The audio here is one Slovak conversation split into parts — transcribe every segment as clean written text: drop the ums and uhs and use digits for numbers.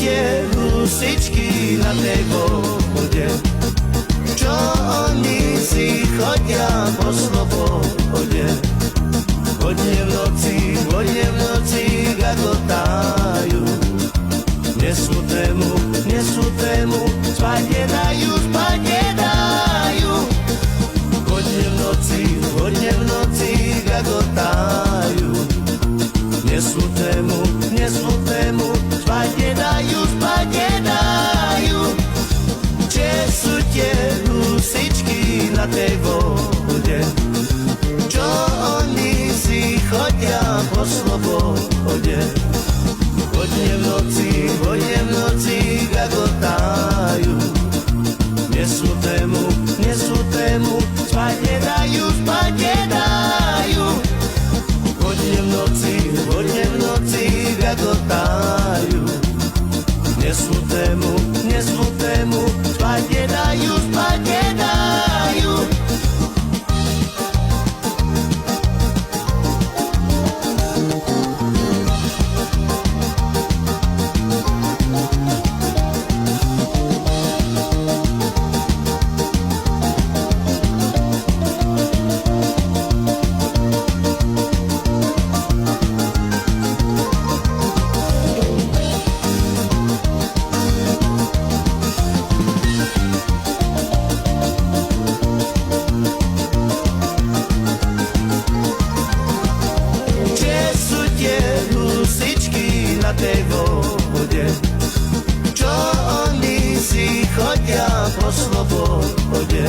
tie husičky na tej vode, čo oni si chodia po slobode. Hodne v noci, ako tajú, neslutému, spať nedajú. Hodne v noci, ako tajú, neslutému, spať nedajú. Če sú tie husičky na tej vode, čo oni si chodia po slobode. Hodne v noci, ako tajú, neslutému, spať nedajú. Hodne v noci, ako tajú, neslutému, spať nedajú. Tej vode, čo oni si chodia po slobode.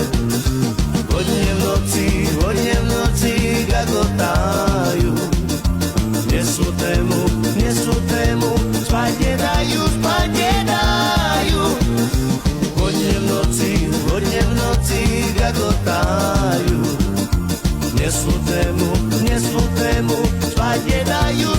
Hodne v noci, ako tajú, neslutému, spať nedajú. Hodne v noci, ako tajú, neslutému, spať nedajú.